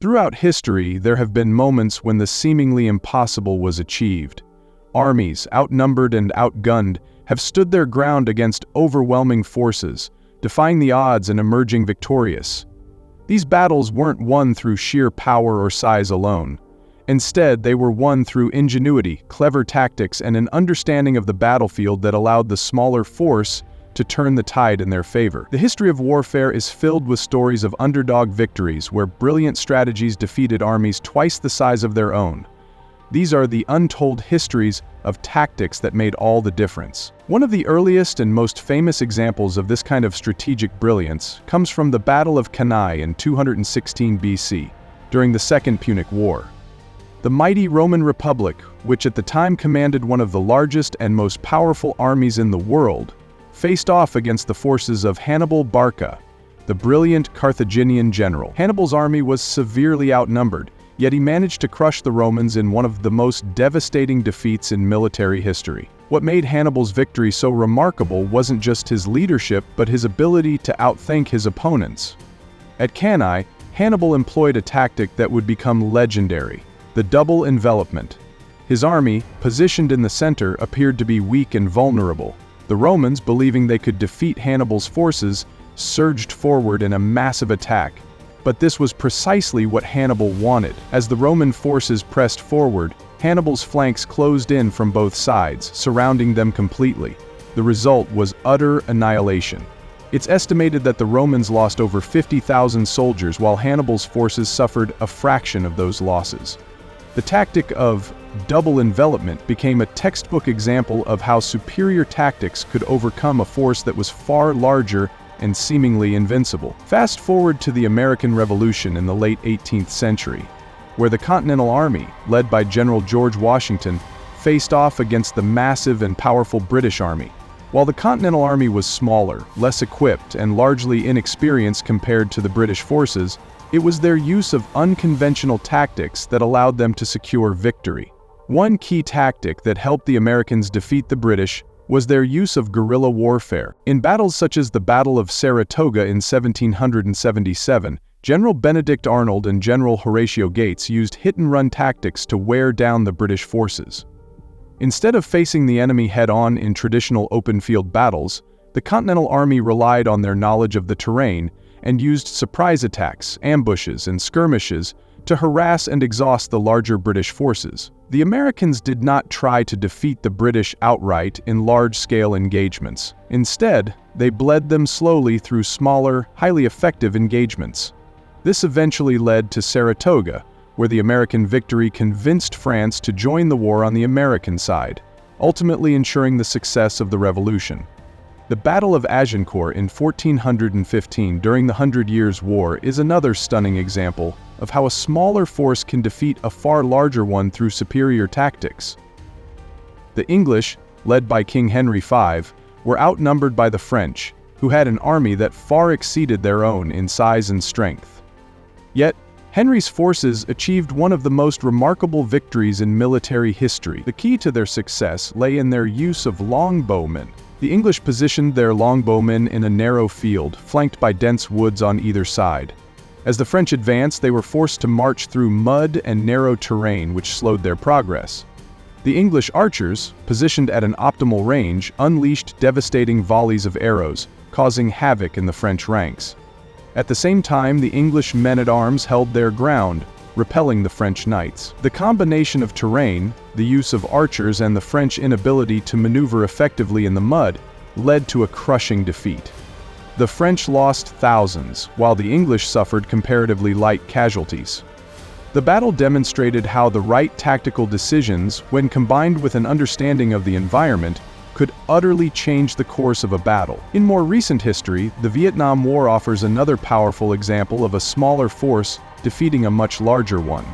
Throughout history, there have been moments when the seemingly impossible was achieved. Armies, outnumbered and outgunned, have stood their ground against overwhelming forces, defying the odds and emerging victorious. These battles weren't won through sheer power or size alone. Instead, they were won through ingenuity, clever tactics, and an understanding of the battlefield that allowed the smaller force to turn the tide in their favor. The history of warfare is filled with stories of underdog victories where brilliant strategies defeated armies twice the size of their own. These are the untold histories of tactics that made all the difference. One of the earliest and most famous examples of this kind of strategic brilliance comes from the Battle of Cannae in 216 BC, during the Second Punic War. The mighty Roman Republic, which at the time commanded one of the largest and most powerful armies in the world, faced off against the forces of Hannibal Barca, the brilliant Carthaginian general. Hannibal's army was severely outnumbered, yet he managed to crush the Romans in one of the most devastating defeats in military history. What made Hannibal's victory so remarkable wasn't just his leadership, but his ability to outthink his opponents. At Cannae, Hannibal employed a tactic that would become legendary: the double envelopment. His army, positioned in the center, appeared to be weak and vulnerable. The Romans, believing they could defeat Hannibal's forces, surged forward in a massive attack. But this was precisely what Hannibal wanted. As the Roman forces pressed forward, Hannibal's flanks closed in from both sides, surrounding them completely. The result was utter annihilation. It's estimated that the Romans lost over 50,000 soldiers, while Hannibal's forces suffered a fraction of those losses. The tactic of double envelopment became a textbook example of how superior tactics could overcome a force that was far larger and seemingly invincible. Fast forward to the American Revolution in the late 18th century, where the Continental Army, led by General George Washington, faced off against the massive and powerful British Army. While the Continental Army was smaller, less equipped, and largely inexperienced compared to the British forces, it was their use of unconventional tactics that allowed them to secure victory. One key tactic that helped the Americans defeat the British was their use of guerrilla warfare. In battles such as the Battle of Saratoga in 1777, General Benedict Arnold and General Horatio Gates used hit-and-run tactics to wear down the British forces. Instead of facing the enemy head-on in traditional open-field battles, the Continental Army relied on their knowledge of the terrain and used surprise attacks, ambushes, and skirmishes to harass and exhaust the larger British forces. The Americans did not try to defeat the British outright in large-scale engagements. Instead, they bled them slowly through smaller, highly effective engagements. This eventually led to Saratoga, where the American victory convinced France to join the war on the American side, ultimately ensuring the success of the Revolution. The Battle of Agincourt in 1415 during the Hundred Years' War is another stunning example of how a smaller force can defeat a far larger one through superior tactics. The English, led by King Henry V, were outnumbered by the French, who had an army that far exceeded their own in size and strength. Yet, Henry's forces achieved one of the most remarkable victories in military history. The key to their success lay in their use of longbowmen. The English positioned their longbowmen in a narrow field, flanked by dense woods on either side. As the French advanced, they were forced to march through mud and narrow terrain, which slowed their progress. The English archers, positioned at an optimal range, unleashed devastating volleys of arrows, causing havoc in the French ranks. At the same time, the English men-at-arms held their ground, repelling the French knights. The combination of terrain, the use of archers, and the French inability to maneuver effectively in the mud led to a crushing defeat. The French lost thousands, while the English suffered comparatively light casualties. The battle demonstrated how the right tactical decisions, when combined with an understanding of the environment, could utterly change the course of a battle. In more recent history, the Vietnam War offers another powerful example of a smaller force defeating a much larger one.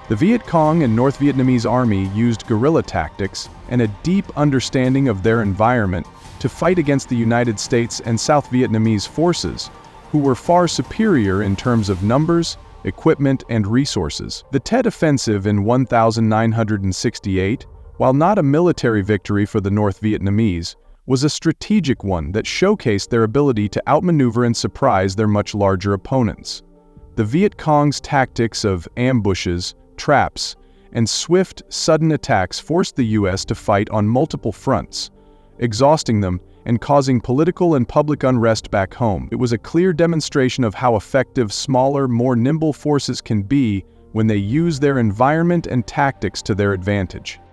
The Viet Cong and North Vietnamese army used guerrilla tactics and a deep understanding of their environment to fight against the United States and South Vietnamese forces, who were far superior in terms of numbers, equipment, and resources. The Tet Offensive in 1968, while not a military victory for the North Vietnamese, was a strategic one that showcased their ability to outmaneuver and surprise their much larger opponents. The Viet Cong's tactics of ambushes, traps, and swift, sudden attacks forced the U.S. to fight on multiple fronts, exhausting them and causing political and public unrest back home. It was a clear demonstration of how effective smaller, more nimble forces can be when they use their environment and tactics to their advantage.